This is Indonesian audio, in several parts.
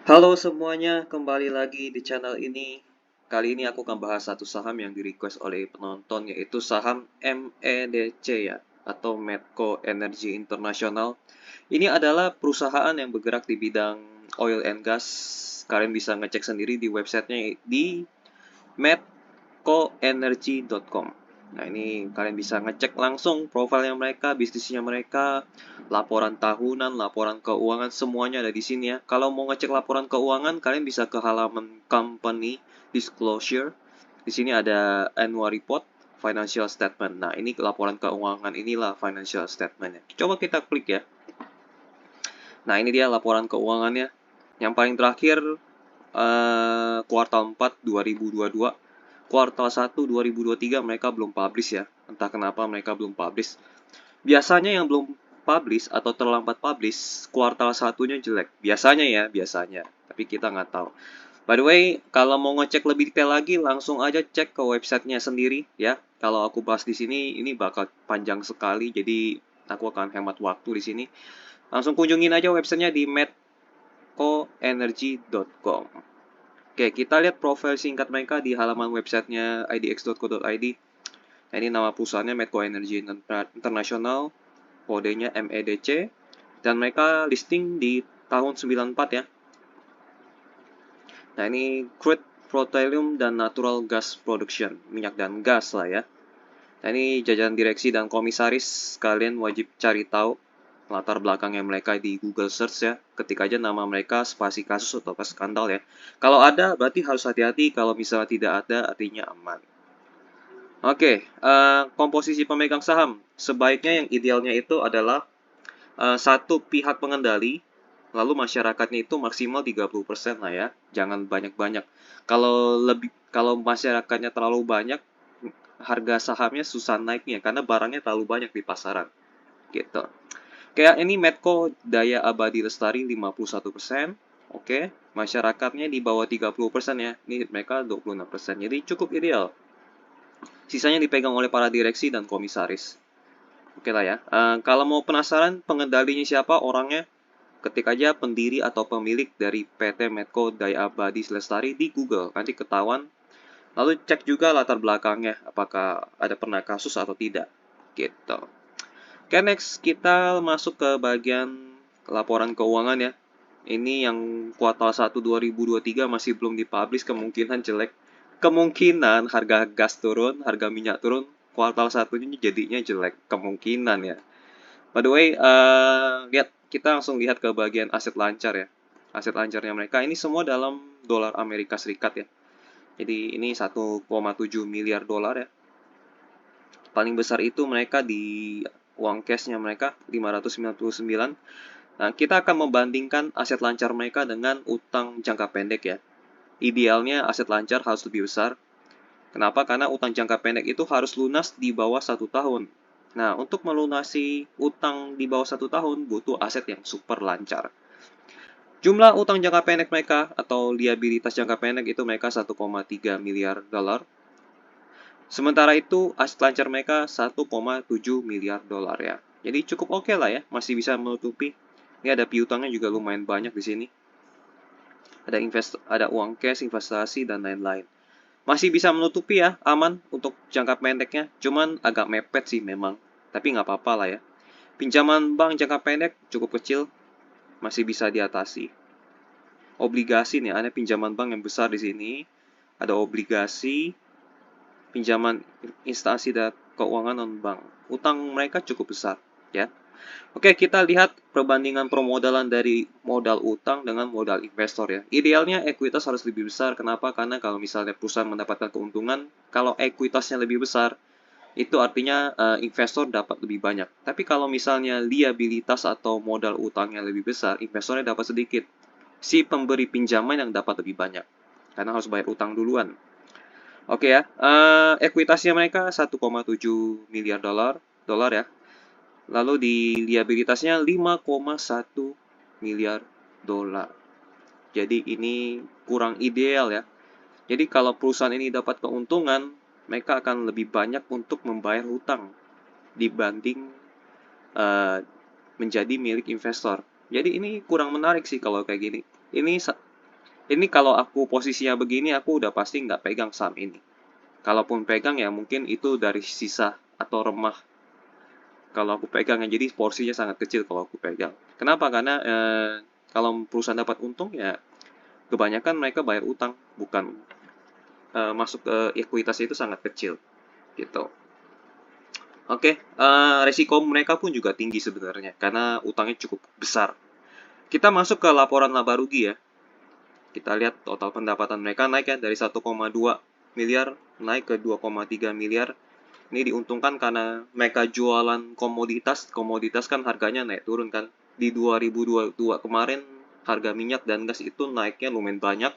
Halo semuanya, kembali lagi di channel ini. Kali ini aku akan bahas satu saham yang di-request oleh penonton, yaitu saham MEDC ya, atau Medco Energy International. Ini adalah perusahaan yang bergerak di bidang oil and gas. Kalian bisa ngecek sendiri di websitenya di medcoenergy.com. Nah, ini kalian bisa ngecek langsung profilnya mereka, bisnisnya mereka, laporan tahunan, laporan keuangan, semuanya ada di sini ya. Kalau mau ngecek laporan keuangan, kalian bisa ke halaman company disclosure. Di sini ada annual report, financial statement. Nah, ini laporan keuangan, inilah financial statementnya. Coba kita klik ya. Nah, ini dia laporan keuangannya. Yang paling terakhir, kuartal 4 2022. Kuartal 1 2023 mereka belum publish ya. Entah kenapa mereka belum publish. Biasanya yang belum publish atau terlambat publish, kuartal satunya jelek. Biasanya ya, biasanya. Tapi kita nggak tahu. By the way, kalau mau ngecek lebih detail lagi, langsung aja cek ke websitenya sendiri ya. Kalau aku bahas di sini, ini bakal panjang sekali, jadi aku akan hemat waktu di sini. Langsung kunjungin aja websitenya di medcoenergy.com. Oke, kita lihat profil singkat mereka di halaman websitenya idx.co.id. Nah, ini nama perusahaannya Medco Energy International, kodenya MEDC, dan mereka listing di tahun 94 ya. Nah, ini crude, petroleum, dan natural gas production, minyak dan gas lah ya. Nah, ini jajaran direksi dan komisaris, kalian wajib cari tahu latar belakangnya mereka di Google Search ya. Ketik aja nama mereka, spasi kasus atau skandal ya. Kalau ada, berarti harus hati-hati. Kalau misalnya tidak ada, artinya aman. Oke, komposisi pemegang saham. Sebaiknya yang idealnya itu adalah satu pihak pengendali, lalu masyarakatnya itu maksimal 30% lah ya. Jangan banyak-banyak. Kalau masyarakatnya terlalu banyak, harga sahamnya susah naiknya karena barangnya terlalu banyak di pasaran. Gitu. Kayak ini Medco Daya Abadi Lestari 51%. Oke, masyarakatnya di bawah 30% ya. Ini mereka 26%. Jadi cukup ideal. Sisanya dipegang oleh para direksi dan komisaris. Oke lah ya. Kalau mau penasaran pengendalinya siapa orangnya, ketik aja pendiri atau pemilik dari PT Medco Daya Abadi Lestari di Google. Nanti ketahuan. Lalu cek juga latar belakangnya, apakah ada pernah kasus atau tidak. Gitu. Oke, next kita masuk ke bagian laporan keuangan ya. Ini yang kuartal 1 2023 masih belum dipublish, kemungkinan jelek. Kemungkinan harga gas turun, harga minyak turun, kuartal 1 ini jadinya jelek. Kemungkinan ya. By the way, kita langsung lihat ke bagian aset lancar ya. Aset lancarnya mereka ini semua dalam dolar Amerika Serikat ya. Jadi ini 1,7 miliar dolar ya. Paling besar itu mereka di uang cashnya mereka 599. Nah, kita akan membandingkan aset lancar mereka dengan utang jangka pendek ya. Idealnya aset lancar harus lebih besar. Kenapa? Karena utang jangka pendek itu harus lunas di bawah 1 tahun. Nah, untuk melunasi utang di bawah 1 tahun butuh aset yang super lancar. Jumlah utang jangka pendek mereka atau liabilitas jangka pendek itu mereka 1,3 miliar dolar. Sementara itu aset lancar mereka 1,7 miliar dolar ya. Jadi cukup oke lah ya, masih bisa menutupi. Ini ada piutangnya juga lumayan banyak di sini. Ada uang cash, investasi dan lain-lain. Masih bisa menutupi ya, aman untuk jangka pendeknya. Cuman agak mepet sih memang, tapi nggak apa-apa lah ya. Pinjaman bank jangka pendek cukup kecil, masih bisa diatasi. Obligasi nih, ada pinjaman bank yang besar di sini. Ada obligasi, pinjaman instansi dan keuangan non-bank. Utang mereka cukup besar, ya. Oke, kita lihat perbandingan permodalan dari modal utang dengan modal investor ya. Idealnya ekuitas harus lebih besar. Kenapa? Karena kalau misalnya perusahaan mendapatkan keuntungan, kalau ekuitasnya lebih besar, itu artinya investor dapat lebih banyak. Tapi kalau misalnya liabilitas atau modal utangnya lebih besar, investornya dapat sedikit. Si pemberi pinjaman yang dapat lebih banyak. Karena harus bayar utang duluan. Oke ya, ekuitasnya mereka 1,7 miliar dolar ya. Lalu di liabilitasnya 5,1 miliar dolar. Jadi ini kurang ideal ya. Jadi kalau perusahaan ini dapat keuntungan, mereka akan lebih banyak untuk membayar hutang dibanding menjadi milik investor. Jadi ini kurang menarik sih kalau kayak gini. Ini Ini kalau aku posisinya begini, aku udah pasti nggak pegang saham ini. Kalaupun pegang ya mungkin itu dari sisa atau remah kalau aku pegang ya, jadi porsinya sangat kecil kalau aku pegang. Kenapa? Karena kalau perusahaan dapat untung ya kebanyakan mereka bayar utang, bukan masuk ke ekuitas itu sangat kecil gitu. Oke, resiko mereka pun juga tinggi sebenarnya karena utangnya cukup besar. Kita masuk ke laporan laba rugi ya. Kita lihat total pendapatan mereka naik ya dari 1,2 miliar naik ke 2,3 miliar. Ini diuntungkan karena mereka jualan komoditas. Komoditas kan harganya naik turun kan. Di 2022 kemarin harga minyak dan gas itu naiknya lumayan banyak.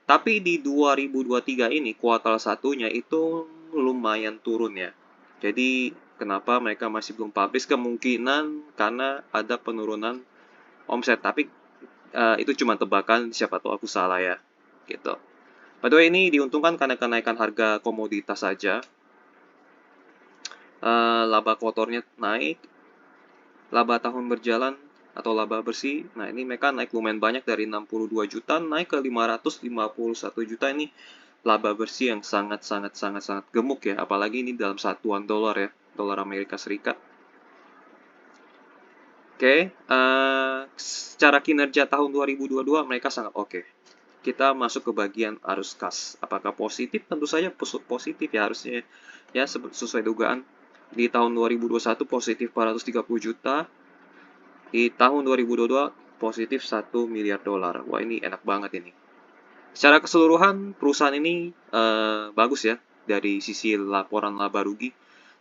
Tapi di 2023 ini kuartal satunya itu lumayan turun ya. Jadi kenapa mereka masih belum publish? Kemungkinan karena ada penurunan omset. Tapi itu cuma tebakan, siapa tahu aku salah ya. Gitu. By the way, ini diuntungkan karena kenaikan harga komoditas saja. Laba kotornya naik, laba tahun berjalan atau laba bersih. Nah, ini mereka naik lumayan banyak dari 62 juta naik ke 551 juta. Ini laba bersih yang sangat gemuk ya, apalagi ini dalam satuan dolar ya, dolar Amerika Serikat. Oke, secara kinerja tahun 2022 mereka sangat oke. Kita masuk ke bagian arus kas. Apakah positif? Tentu saja positif ya harusnya ya sesuai dugaan. Di tahun 2021 positif 430 juta. Di tahun 2022 positif 1 miliar dolar. Wah, ini enak banget ini. Secara keseluruhan perusahaan ini bagus ya dari sisi laporan laba rugi.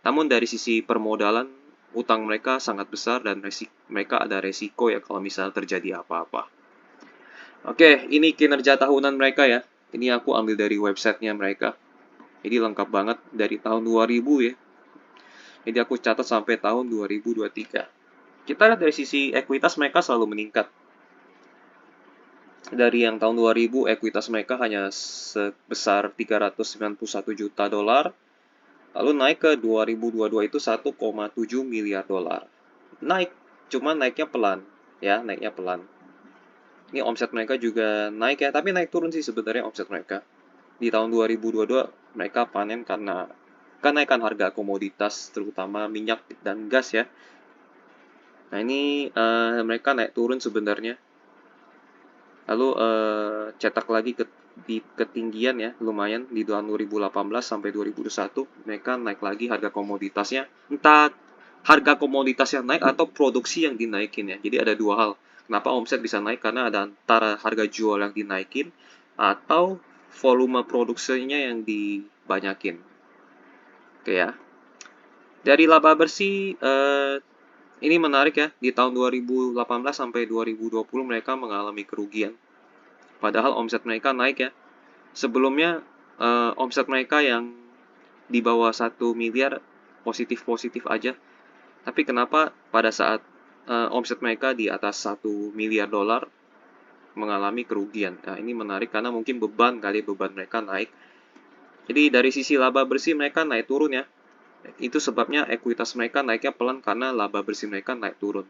Namun dari sisi permodalan utang mereka sangat besar dan mereka ada resiko ya kalau misalnya terjadi apa-apa. Oke, ini kinerja tahunan mereka ya. Ini aku ambil dari websitenya mereka. Jadi lengkap banget dari tahun 2000 ya. Jadi aku catat sampai tahun 2023. Kita lihat dari sisi ekuitas mereka selalu meningkat. Dari yang tahun 2000 ekuitas mereka hanya sebesar 391 juta dolar. Lalu naik ke 2022 itu 1,7 miliar dolar. Naik, cuman naiknya pelan ya, naiknya pelan. Ini omset mereka juga naik ya, tapi naik turun sih sebenarnya omset mereka. Di tahun 2022 mereka panen karena kenaikan harga komoditas terutama minyak dan gas ya. Nah, ini mereka naik turun sebenarnya. Lalu cetak lagi di ketinggian ya, lumayan di tahun 2018 sampai 2021 mereka naik lagi harga komoditasnya. Entah harga komoditasnya naik atau produksi yang dinaikin ya. Jadi ada dua hal. Kenapa omset bisa naik? Karena ada antara harga jual yang dinaikin atau volume produksinya yang dibanyakin. Oke ya. Dari laba bersih ini menarik ya. Di tahun 2018 sampai 2020 mereka mengalami kerugian. Padahal omset mereka naik ya. Sebelumnya omset mereka yang di bawah 1 miliar positif-positif aja. Tapi kenapa pada saat omset mereka di atas 1 miliar dolar mengalami kerugian? Nah, ini menarik karena mungkin beban mereka naik. Jadi dari sisi laba bersih mereka naik turun ya. Itu sebabnya ekuitas mereka naiknya pelan karena laba bersih mereka naik turun.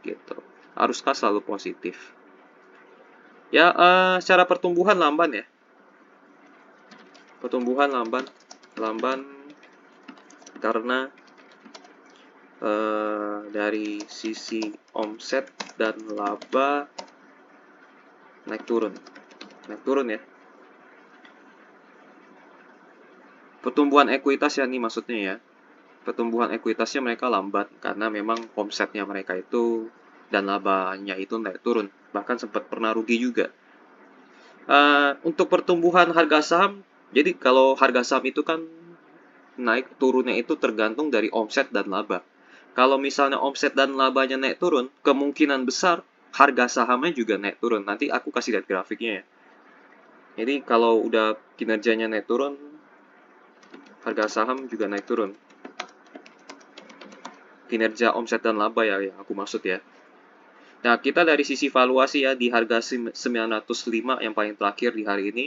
Gitu. Arus kas selalu positif. Ya, secara pertumbuhan lamban ya. Pertumbuhan lamban karena dari sisi omset dan laba naik turun ya. Pertumbuhan ekuitas ya nih maksudnya ya. Pertumbuhan ekuitasnya mereka lambat karena memang omsetnya mereka itu dan labanya itu naik turun. Bahkan sempat pernah rugi juga. Untuk pertumbuhan harga saham, jadi kalau harga saham itu kan naik turunnya itu tergantung dari omset dan laba. Kalau misalnya omset dan labanya naik turun, kemungkinan besar harga sahamnya juga naik turun. Nanti aku kasih lihat grafiknya ya. Jadi kalau udah kinerjanya naik turun, harga saham juga naik turun. Kinerja omset dan laba ya yang aku maksud ya. Nah, kita dari sisi valuasi ya di harga 905 yang paling terakhir di hari ini.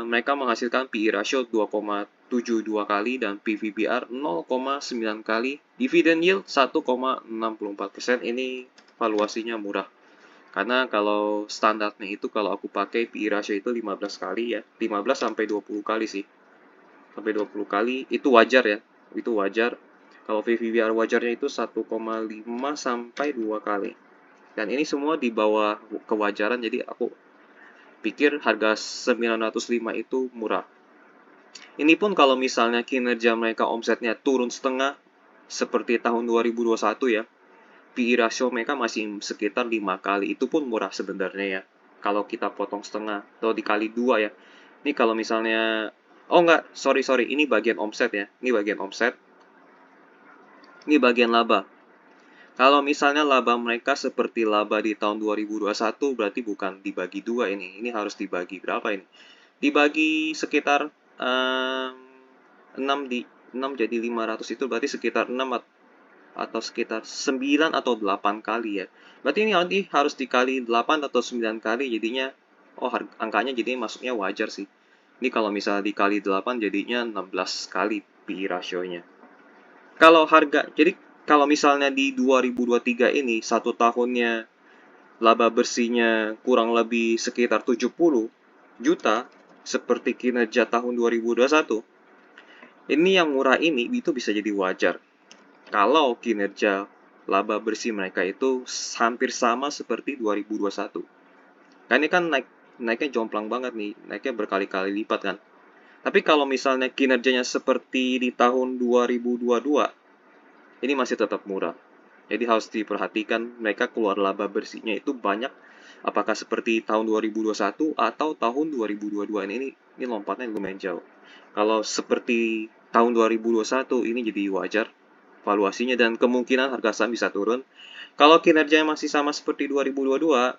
Mereka menghasilkan PE ratio 2,72 kali dan PVBR 0,9 kali. Dividend yield 1,64%. Ini valuasinya murah. Karena kalau standarnya itu kalau aku pakai PE ratio itu 15 kali ya. 15 sampai 20 kali sih. Sampai 20 kali itu wajar ya. Itu wajar. Kalau VVBR wajarnya itu 1,5 sampai 2 kali. Dan ini semua di bawah kewajaran, jadi aku pikir harga 905 itu murah. Ini pun kalau misalnya kinerja mereka omsetnya turun setengah seperti tahun 2021 ya. PE ratio mereka masih sekitar 5 kali. Itu pun murah sebenarnya ya. Kalau kita potong setengah atau dikali 2 ya. Ini kalau misalnya oh enggak, sorry, ini bagian omset ya. Ini bagian omset. Ini bagian laba. Kalau misalnya laba mereka seperti laba di tahun 2021 berarti bukan dibagi 2 ini. Ini harus dibagi berapa ini? Dibagi sekitar 6 jadi 500 itu berarti sekitar 6 atau sekitar 9 atau 8 kali ya. Berarti ini nanti harus dikali 8 atau 9 kali jadinya angkanya jadinya masuknya wajar sih. Ini kalau misalnya dikali 8 jadinya 16 kali PE rasionya. Kalau misalnya di 2023 ini satu tahunnya laba bersihnya kurang lebih sekitar 70 juta seperti kinerja tahun 2021. Ini yang murah ini itu bisa jadi wajar. Kalau kinerja laba bersih mereka itu hampir sama seperti 2021. Kan ini kan naiknya jomplang banget nih, naiknya berkali-kali lipat kan. Tapi kalau misalnya kinerjanya seperti di tahun 2022, ini masih tetap murah. Jadi harus diperhatikan mereka keluar laba bersihnya itu banyak. Apakah seperti tahun 2021 atau tahun 2022 ini lompatnya lumayan jauh. Kalau seperti tahun 2021 ini jadi wajar valuasinya dan kemungkinan harga saham bisa turun. Kalau kinerjanya masih sama seperti 2022,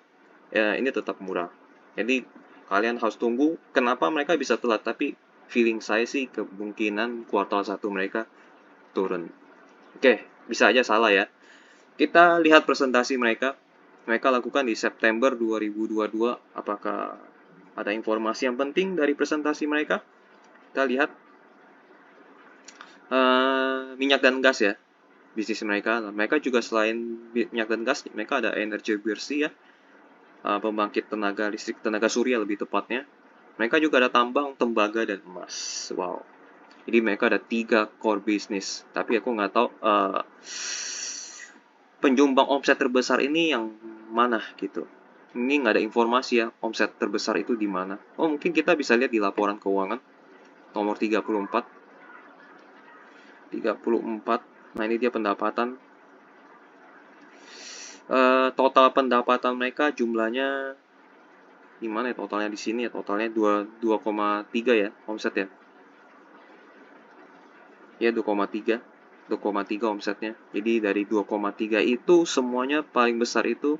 ya ini tetap murah. Jadi kalian harus tunggu kenapa mereka bisa telat, tapi feeling saya sih kemungkinan kuartal 1 mereka turun. Oke, bisa aja salah ya. Kita lihat presentasi mereka. Mereka lakukan di September 2022. Apakah ada informasi yang penting dari presentasi mereka? Kita lihat minyak dan gas ya. Bisnis mereka. Mereka juga selain minyak dan gas, mereka ada energi bersih ya. Pembangkit tenaga listrik, tenaga surya lebih tepatnya. Mereka juga ada tambang, tembaga, dan emas. Wow. Jadi mereka ada 3 core business. Tapi aku nggak tahu penjumbang omset terbesar ini yang mana gitu. Ini nggak ada informasi ya, omset terbesar itu di mana. Oh, mungkin kita bisa lihat di laporan keuangan nomor 34. 34. Nah, ini dia pendapatan. Total pendapatan mereka jumlahnya gimana ya totalnya di sini ya? Totalnya 2,3 ya, omset ya. Ya 2,3 omsetnya. Jadi dari 2,3 itu semuanya paling besar itu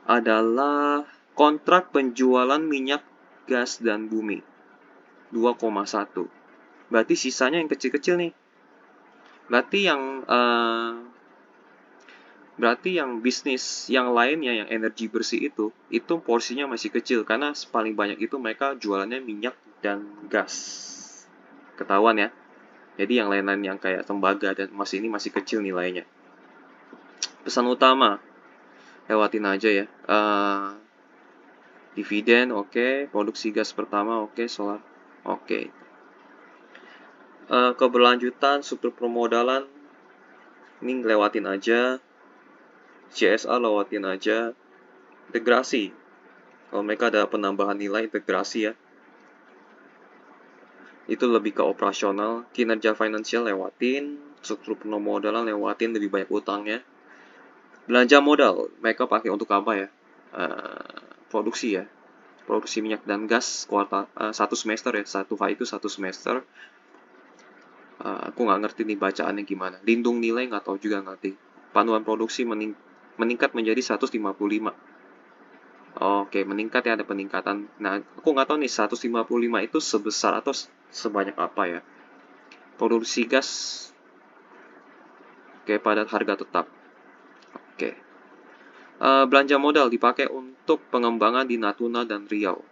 adalah kontrak penjualan minyak, gas, dan bumi. 2,1. Berarti sisanya yang kecil-kecil nih. Berarti yang bisnis yang lainnya, yang energi bersih itu porsinya masih kecil. Karena paling banyak itu mereka jualannya minyak dan gas. Ketahuan ya. Jadi yang lain-lain yang kayak tembaga dan emas ini masih kecil nilainya. Pesan utama, lewatin aja ya. Dividen oke, produksi gas pertama oke, solar oke. Keberlanjutan, struktur permodalan, ini lewatin aja. CSA lewatin aja. Integrasi, kalau mereka ada penambahan nilai integrasi ya. Itu lebih ke operasional. Kinerja finansial lewatin, struktur permodalan lewatin, lebih banyak utangnya. Belanja modal, mereka pakai untuk apa ya? Produksi ya. Produksi minyak dan gas kuartal 1 semester ya. 1H itu 1 semester. Aku nggak ngerti nih bacaannya gimana. Lindung nilai nggak tahu juga ngerti. Panduan produksi meningkat menjadi 155. Oke, meningkat ya, ada peningkatan. Nah, aku nggak tahu nih 155 itu sebesar atau sebanyak apa ya. Produksi gas oke pada harga tetap. Oke. Belanja modal dipakai untuk pengembangan di Natuna dan Riau.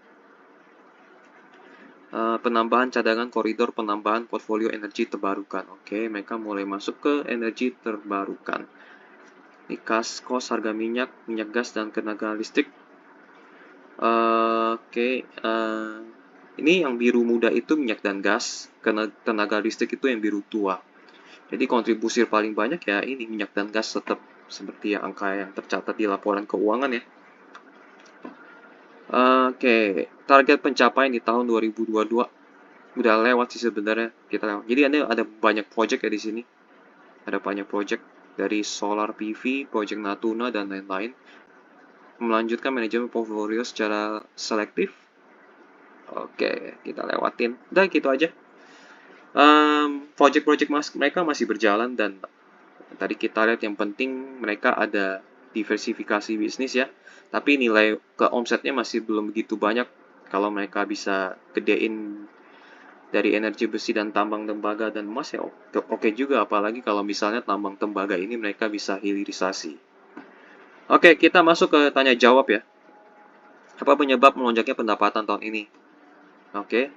Penambahan cadangan koridor penambahan portfolio energi terbarukan. Oke, mereka mulai masuk ke energi terbarukan. Ini kos harga minyak gas dan tenaga listrik. Oke, ini yang biru muda itu minyak dan gas, karena tenaga listrik itu yang biru tua. Jadi kontribusi paling banyak ya ini minyak dan gas, tetap seperti yang angka yang tercatat di laporan keuangan ya. Oke, target pencapaian di tahun 2022 udah lewat sih sebenarnya, kita lewat. Jadi ada banyak project ya di sini. Ada banyak project dari solar PV, project Natuna dan lain-lain. Melanjutkan manajemen portfolio secara selektif. Oke, kita lewatin. Udah gitu aja. Project-project mereka masih berjalan, dan tadi kita lihat yang penting mereka ada diversifikasi bisnis ya. Tapi nilai ke omsetnya masih belum begitu banyak. Kalau mereka bisa gedein dari energi besi dan tambang tembaga dan emas ya oke juga, apalagi kalau misalnya tambang tembaga ini mereka bisa hilirisasi. Oke, kita masuk ke tanya jawab ya. Apa penyebab melonjaknya pendapatan tahun ini? Oke.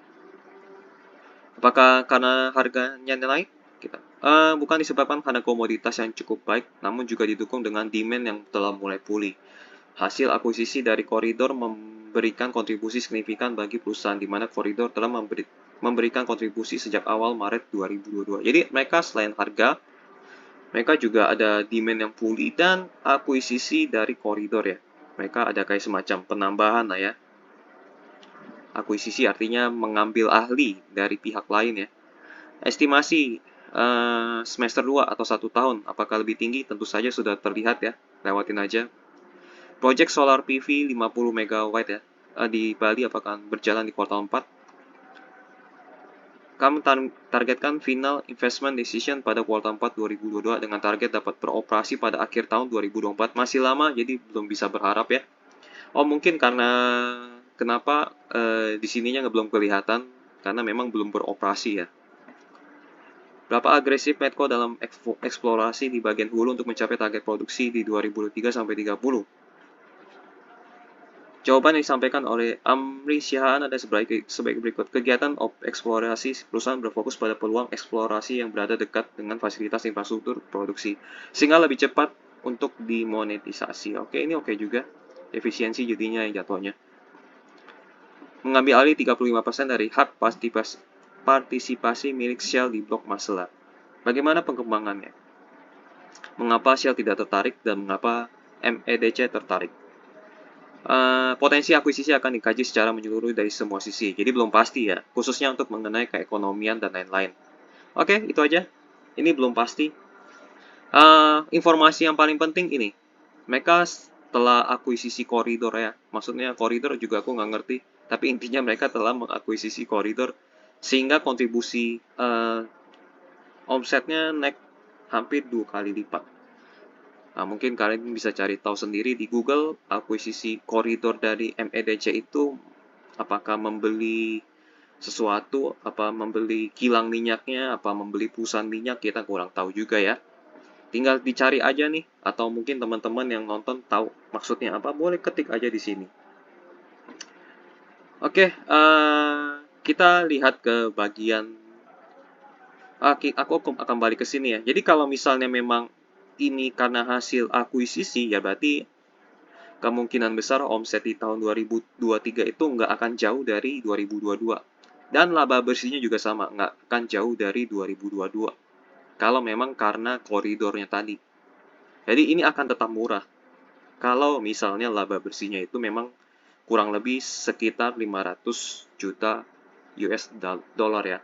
Apakah karena harganya naik? Bukan disebabkan karena komoditas yang cukup baik, namun juga didukung dengan demand yang telah mulai pulih. Hasil akuisisi dari koridor memberikan kontribusi signifikan bagi perusahaan, di mana koridor telah memberikan kontribusi sejak awal Maret 2022. Jadi mereka selain harga, mereka juga ada demand yang pulih dan akuisisi dari koridor ya. Mereka ada kayak semacam penambahan lah ya. Akuisisi artinya mengambil ahli dari pihak lain ya. Estimasi semester 2 atau 1 tahun, apakah lebih tinggi? Tentu saja sudah terlihat ya, lewatin aja. Project Solar PV 50 MW ya, di Bali apakah berjalan di kuartal 4? Kami targetkan final investment decision pada kuartal 4 2022 dengan target dapat beroperasi pada akhir tahun 2024. Masih lama, jadi belum bisa berharap ya. Oh, mungkin karena kenapa di sininya belum kelihatan, karena memang belum beroperasi ya. Berapa agresif Medco dalam eksplorasi di bagian hulu untuk mencapai target produksi di 2023 sampai 30? Jawaban yang disampaikan oleh Amri Syahaan ada sebagai berikut. Kegiatan eksplorasi perusahaan berfokus pada peluang eksplorasi yang berada dekat dengan fasilitas infrastruktur produksi, sehingga lebih cepat untuk dimonetisasi. Oke, ini oke juga. Efisiensi jadinya yang jatuhnya. Mengambil alih 35% dari hak partisipasi milik Shell di blok Masela. Bagaimana pengembangannya? Mengapa Shell tidak tertarik dan mengapa MEDC tertarik? Potensi akuisisi akan dikaji secara menyeluruh dari semua sisi, jadi belum pasti ya, khususnya untuk mengenai keekonomian dan lain-lain. Oke, itu aja. Ini belum pasti. Informasi yang paling penting ini, mereka telah akuisisi koridor ya, maksudnya koridor juga aku nggak ngerti, tapi intinya mereka telah mengakuisisi koridor sehingga kontribusi omsetnya naik hampir 2 kali lipat. Nah, mungkin kalian bisa cari tahu sendiri di Google, akuisisi koridor dari MEDC itu apakah membeli sesuatu, apa membeli kilang minyaknya, apa membeli perusahaan minyak, kita kurang tahu juga ya. Tinggal dicari aja nih, atau mungkin teman-teman yang nonton tahu maksudnya apa, boleh ketik aja di sini. Oke, kita lihat ke bagian, aku akan balik ke sini ya. Jadi kalau misalnya memang ini karena hasil akuisisi, ya berarti kemungkinan besar omset di tahun 2023 itu nggak akan jauh dari 2022. Dan laba bersihnya juga sama, nggak akan jauh dari 2022. Kalau memang karena koridornya tadi. Jadi ini akan tetap murah. Kalau misalnya laba bersihnya itu memang kurang lebih sekitar 500 juta US dollar ya.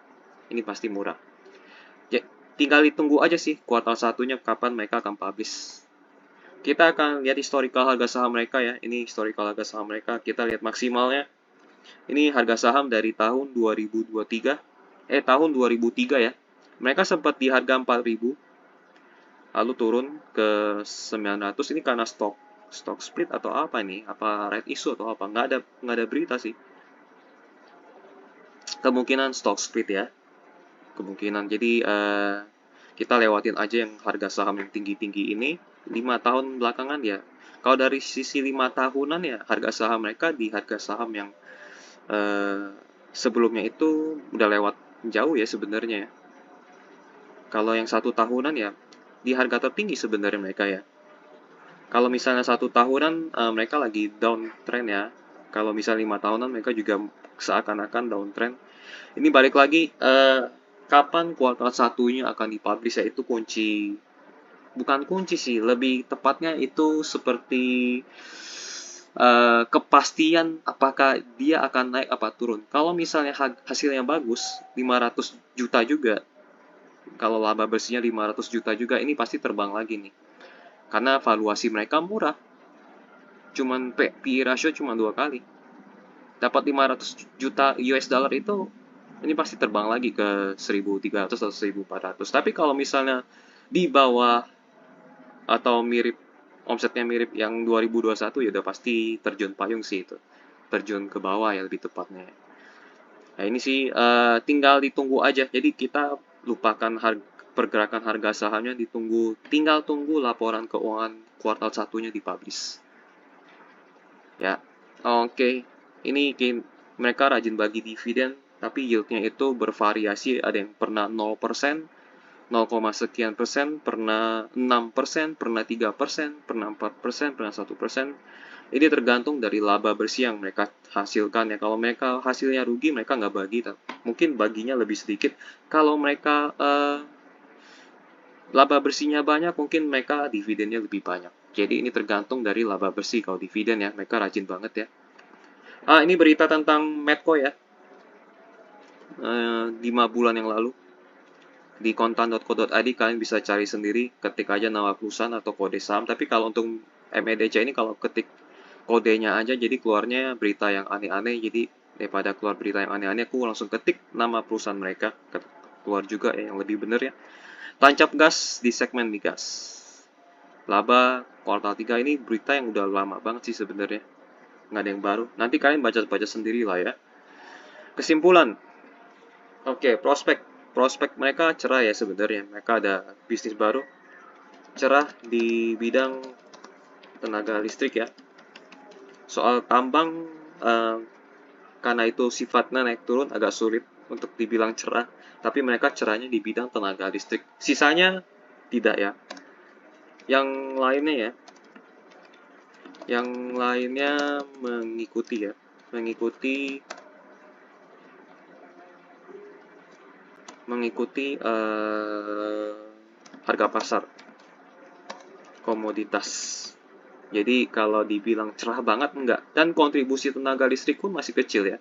Ini pasti murah. Ya, tinggal ditunggu aja sih kuartal satunya kapan mereka akan publish. Kita akan lihat historical harga saham mereka ya. Ini historical harga saham mereka. Kita lihat maksimalnya. Ini harga saham dari tahun 2023. Tahun 2003 ya. Mereka sempat di harga 4.000. Lalu turun ke 900. Ini karena stock split atau apa nih? Apa red issue atau apa? Nggak ada berita sih. Kemungkinan stock split ya. Kemungkinan. Jadi kita lewatin aja yang harga saham yang tinggi-tinggi ini. 5 tahun belakangan ya. Kalau dari sisi 5 tahunan ya, harga saham mereka di harga saham yang sebelumnya itu udah lewat jauh ya sebenarnya. Kalau yang 1 tahunan ya di harga tertinggi sebenarnya mereka ya. Kalau misalnya 1 tahunan, mereka lagi downtrend ya. Kalau misalnya 5 tahunan, mereka juga seakan-akan downtrend. Ini balik lagi, kapan kuartal satunya akan dipublish ya, itu kunci. Bukan kunci sih, lebih tepatnya itu seperti kepastian apakah dia akan naik apa turun. Kalau misalnya hasilnya bagus, 500 juta juga, kalau laba bersihnya 500 juta juga, ini pasti terbang lagi nih. Karena valuasi mereka murah, cuman PE ratio cuma 2 kali. Dapat 500 juta US dollar itu, ini pasti terbang lagi ke 1.300 atau 1.400. Tapi kalau misalnya di bawah atau mirip, omsetnya mirip yang 2021, ya udah pasti terjun payung sih itu. Terjun ke bawah ya lebih tepatnya. Nah ini sih tinggal ditunggu aja. Jadi kita lupakan pergerakan harga sahamnya, tinggal tunggu laporan keuangan kuartal satunya dipublish. Ya, oke. Ini mereka rajin bagi dividen, tapi yieldnya itu bervariasi. Ada yang pernah 0%, 0, sekian persen, pernah 6%, pernah 3%, pernah 4%, pernah 1%. Ini tergantung dari laba bersih yang mereka hasilkan ya. Kalau mereka hasilnya rugi, mereka nggak bagi. Mungkin baginya lebih sedikit. Kalau mereka laba bersihnya banyak, mungkin mereka dividennya lebih banyak. Jadi ini tergantung dari laba bersih. Kalau dividen ya, mereka rajin banget ya. Ini berita tentang Medco ya. 5 bulan yang lalu. Di kontan.co.id kalian bisa cari sendiri, ketik aja nama perusahaan atau kode saham. Tapi kalau untuk MEDC ini, kalau ketik kodenya aja, jadi keluarnya berita yang aneh-aneh. Jadi daripada keluar berita yang aneh-aneh, aku langsung ketik nama perusahaan mereka, keluar juga ya, yang lebih bener ya. Tancap gas di segmen migas. Laba kuartal 3 ini berita yang udah lama banget sih sebenarnya. Nggak ada yang baru. Nanti kalian baca-baca sendiri lah ya. Kesimpulan. Oke, prospek mereka cerah ya sebenarnya. Mereka ada bisnis baru, cerah di bidang tenaga listrik ya. Soal tambang, karena itu sifatnya naik turun, agak sulit untuk dibilang cerah. Tapi mereka cerahnya di bidang tenaga listrik. Sisanya tidak ya. Yang lainnya ya, yang lainnya mengikuti ya, mengikuti harga pasar komoditas. Jadi kalau dibilang cerah banget enggak, dan kontribusi tenaga listrik pun masih kecil ya.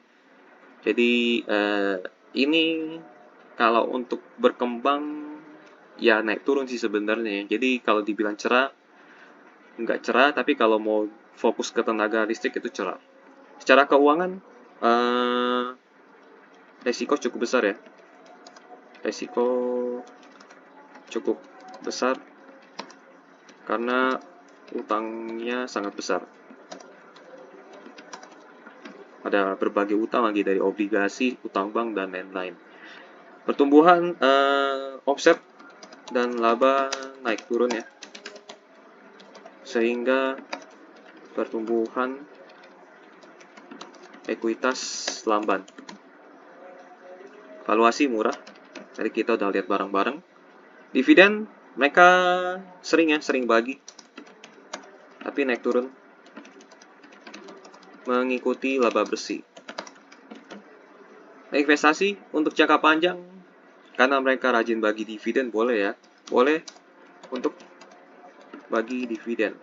Jadi ini kalau untuk berkembang ya naik turun sih sebenarnya. Jadi kalau dibilang cerah enggak cerah, tapi kalau mau fokus ke tenaga listrik itu cerah. Secara keuangan resiko cukup besar ya. Resiko cukup besar karena utangnya sangat besar. Ada berbagai utang lagi, dari obligasi, utang bank, dan lain-lain. Pertumbuhan omset dan laba naik turun ya, sehingga pertumbuhan ekuitas lamban. Valuasi murah, tadi kita udah lihat bareng-bareng. Dividen mereka sering bagi, tapi naik turun mengikuti laba bersih. Investasi untuk jangka panjang, karena mereka rajin bagi dividen, boleh ya, boleh untuk bagi dividen.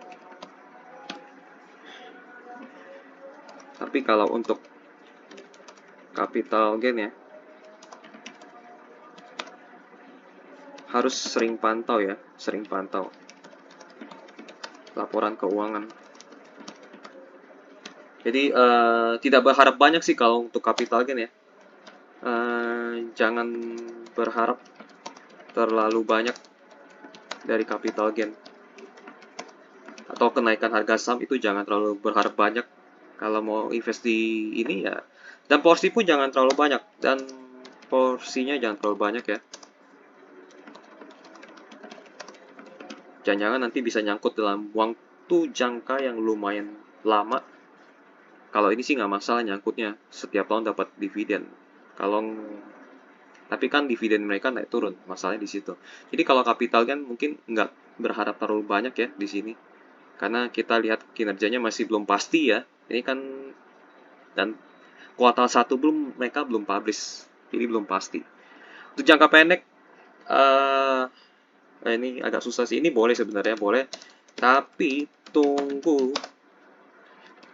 Tapi kalau untuk capital gain ya, harus sering pantau ya, sering pantau laporan keuangan. Jadi tidak berharap banyak sih kalau untuk capital gain ya. Jangan berharap terlalu banyak dari capital gain. Atau kenaikan harga saham itu jangan terlalu berharap banyak. Kalau mau invest di ini ya, dan porsi pun jangan terlalu banyak, dan porsinya jangan terlalu banyak ya. Jangan-jangan nanti bisa nyangkut dalam waktu jangka yang lumayan lama. Kalau ini sih nggak masalah nyangkutnya, setiap tahun dapat dividen. Tapi kan dividen mereka naik turun, masalahnya di situ. Jadi kalau kapital kan mungkin nggak berharap terlalu banyak ya di sini. karena kita lihat kinerjanya masih belum pasti ya. Ini kan, dan kuartal 1 mereka belum publish, jadi belum pasti. Untuk jangka pendek, eh ini agak susah sih. Ini boleh sebenarnya, boleh, tapi tunggu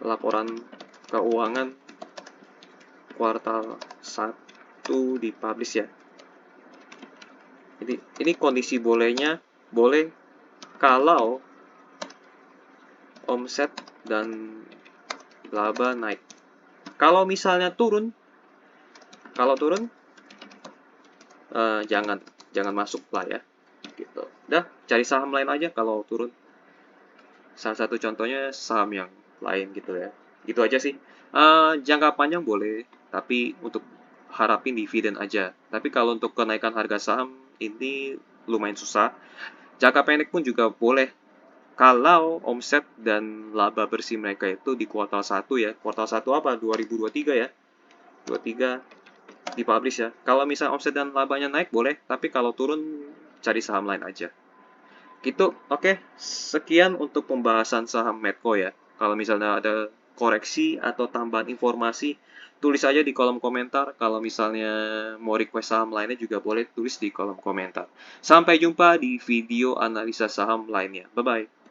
laporan keuangan kuartal 1 dipublish ya. Jadi ini kondisi bolehnya, boleh kalau omset dan laba naik. Kalau misalnya turun, jangan masuk lah ya. Gitu. Udah, cari saham lain aja kalau turun. Salah satu contohnya saham yang lain gitu ya. Gitu aja sih. Jangka panjang boleh, tapi untuk harapin dividen aja. Tapi kalau untuk kenaikan harga saham ini lumayan susah. Jangka pendek pun juga boleh kalau omset dan laba bersih mereka itu di kuartal 1 ya. Kuartal 1 apa? 2023 ya. 23 dipublish ya. Kalau misalnya omset dan labanya naik boleh, tapi kalau turun cari saham lain aja. Gitu, oke. Sekian untuk pembahasan saham Medco ya. Kalau misalnya ada koreksi atau tambahan informasi, tulis aja di kolom komentar. Kalau misalnya mau request saham lainnya juga boleh tulis di kolom komentar. Sampai jumpa di video analisa saham lainnya. Bye-bye.